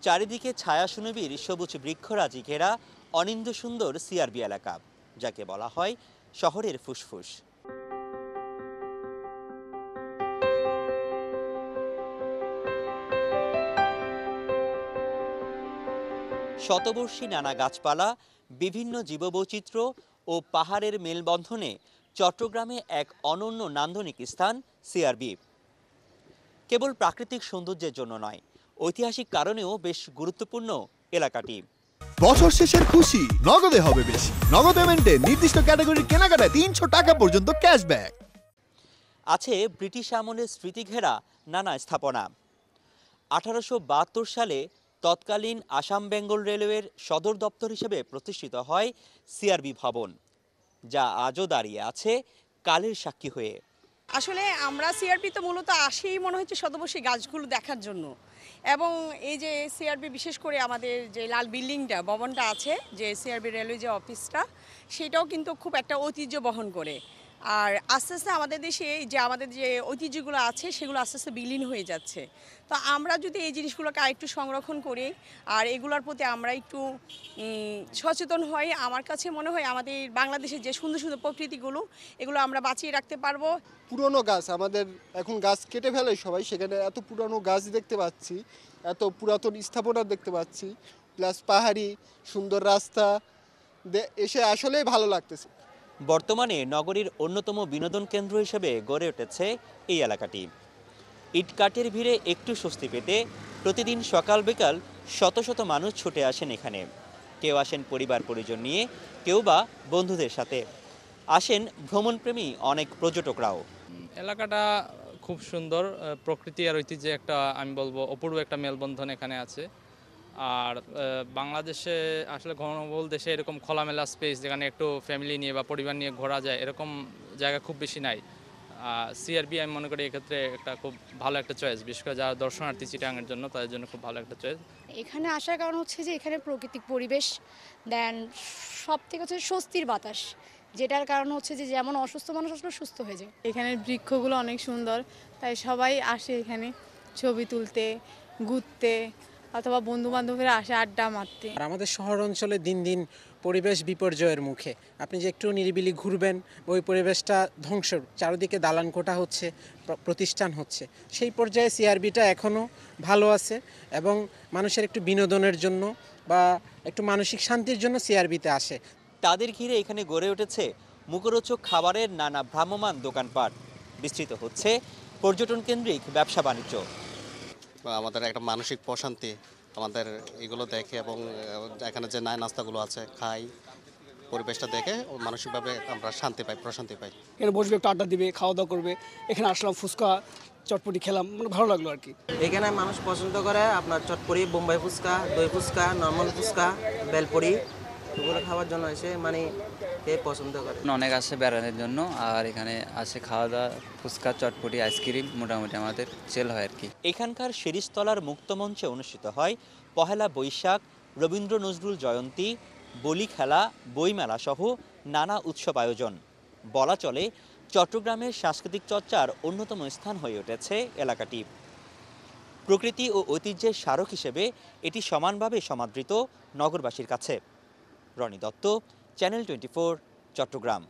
চারিদিকে ছায়া সুনিবিড় সবুজ বৃক্ষরাজি ঘেরা অনিন্দ্য সুন্দর সিআরবি এলাকা, যাকে বলা হয় শহরের ফুসফুস। শতবর্ষী নানা গাছপালা, বিভিন্ন জীববৈচিত্র্য ও পাহাড়ের মেলবন্ধনে চট্টগ্রামে এক অনন্য নান্দনিক স্থান সিআরবি। কেবল প্রাকৃতিক সৌন্দর্যের জন্য নয়, ঐতিহাসিক কারণেও বেশ গুরুত্বপূর্ণ এলাকাটি। বছর শেষের খুশি নগদে হবে বেশি। নগদ পেমেন্টে নির্দিষ্ট ক্যাটাগরির কেনাকাটায় ৩০০ টাকা পর্যন্ত ক্যাশব্যাক। আছে ব্রিটিশ আমলের স্মৃতিঘেরা নানা স্থাপনা। 1872 সালে তৎকালীন আসাম বেঙ্গল রেলওয়ের সদর দপ্তর হিসেবে প্রতিষ্ঠিত হয় সিআরবি ভবন, যা আজও দাঁড়িয়ে আছে কালের সাক্ষী হয়ে। আসলে আমরা সিআরবি তো মূলত আসেই মনে হচ্ছে শতবর্ষী গাছগুলো দেখার জন্য, এবং এই যে সিআরবি বিশেষ করে আমাদের যে লাল বিল্ডিংটা ভবনটা আছে, যে সিআরবি রেলওয়ে যে অফিসটা, সেটাও কিন্তু খুব একটা ঐতিহ্য বহন করে। আর আস্তে আস্তে আমাদের দেশে যে আমাদের যে ঐতিহ্যগুলো আছে সেগুলো আস্তে আস্তে বিলীন হয়ে যাচ্ছে। তো আমরা যদি এই জিনিসগুলোকে আরেকটু সংরক্ষণ করি আর এগুলোর প্রতি আমরা একটু সচেতন হই, আমার কাছে মনে হয় আমাদের বাংলাদেশের যে সুন্দর সুন্দর প্রকৃতিগুলো এগুলো আমরা বাঁচিয়ে রাখতে পারবো। পুরনো গাছ আমাদের এখন গাছ কেটে ফেলে সবাই, সেখানে এত পুরনো গাছ দেখতে পাচ্ছি, এত পুরাতন স্থাপনা দেখতে পাচ্ছি, প্লাস পাহাড়ি সুন্দর রাস্তা এসে আসলেই ভালো লাগতেছে। বর্তমানে নগরীর অন্যতম বিনোদন কেন্দ্র হিসেবে গড়ে উঠেছে এই এলাকাটি। ইটকাঠের ভিড়ে একটু স্বস্তি পেতে প্রতিদিন সকাল বিকাল শত শত মানুষ ছুটে আসেন এখানে। কেউ আসেন পরিবার পরিজন নিয়ে, কেউ বা বন্ধুদের সাথে, আসেন ভ্রমণপ্রেমী অনেক পর্যটকরাও। এলাকাটা খুব সুন্দর, প্রকৃতি আর ঐতিহ্যে একটা আমি বলবো অপূর্ব একটা মেলবন্ধন এখানে আছে। আর বাংলাদেশে আসলে ঘনবহুল দেশে এরকম খোলামেলা স্পেস যেখানে একটু ফ্যামিলি নিয়ে বা পরিবার নিয়ে ঘোরা যায়, এরকম জায়গা খুব বেশি নাই। সিআরবি আমি মনে করি এক্ষেত্রে একটা খুব ভালো একটা চয়েস, বিশেষ করে যারা দর্শনার্থী চিটাগাংয়ের জন্য তাদের জন্য খুব ভালো একটা চয়েস। এখানে আসার কারণ হচ্ছে যে এখানে প্রাকৃতিক পরিবেশ, দেন সব থেকে হচ্ছে স্বস্তির বাতাস, যেটার কারণ হচ্ছে যে যেমন অসুস্থ মানুষ আসলে সুস্থ হয়ে যায়। এখানের বৃক্ষগুলো অনেক সুন্দর, তাই সবাই আসে এখানে ছবি তুলতে, ঘুরতে, অথবা বন্ধু বান্ধবীরা আসে আড্ডা মারতে। আর আমাদের শহর অঞ্চলে দিন দিন পরিবেশ বিপর্যয়ের মুখে। আপনি যে একটু নিরিবিলি ঘুরবেন, ওই পরিবেশটা ধ্বংস, চারিদিকে দালান কোঠা হচ্ছে, প্রতিষ্ঠান হচ্ছে। সেই পর্যায়ে সিআরবিটা এখনও ভালো আছে এবং মানুষের একটু বিনোদনের জন্য বা একটু মানসিক শান্তির জন্য সিআরবিতে আসে। তাদের ঘিরে এখানে গড়ে উঠেছে মুখরোচক খাবারের নানা ভ্রাম্যমান দোকানপাট। বিস্তৃত হচ্ছে পর্যটন কেন্দ্রিক ব্যবসা বাণিজ্য। আমাদের একটা মানসিক প্রশান্তি আমাদের এগুলো দেখে, এবং এখানে যে নাস্তাগুলো আছে খাই, পরিবেশটা দেখে মানসিকভাবে আমরা শান্তি পাই, প্রশান্তি পাই। এখানে বসবে, একটু আড্ডা দিবে, খাওয়া দাওয়া করবে। এখানে আসলাম, ফুচকা চটপটি খেলাম, মানে ভালো লাগলো আর কি। এখানে মানুষ পছন্দ করে আপনার চটপটি, বোম্বাই ফুচকা, দই ফুচকা, নর্মাল ফুচকা, বেলপুরি, এগুলো খাওয়ার জন্য এসে মানে পছন্দ করে। অনেক আসে বেড়ানোর জন্য, আর এখানে আসে খাওয়া দাওয়া, ফুচকা, চটপটি, আইসক্রিম, মোটামুটি আমাদের সেল হয় আর কি। এখানকার শিরিষতলার মুক্তমঞ্চে অনুষ্ঠিত হয় পহেলা বৈশাখ, রবীন্দ্র নজরুল জয়ন্তী, বলি খেলা, বইমেলা সহ নানা উৎসব আয়োজন। বলা চলে চট্টগ্রামের সাংস্কৃতিক চর্চার অন্যতম স্থান হয়ে উঠেছে এলাকাটি। প্রকৃতি ও ঐতিহ্যের স্মারক হিসেবে এটি সমানভাবে সমাদৃত নগরবাসীর কাছে। রনি দত্ত, চ্যানেল 24, চট্টগ্রাম।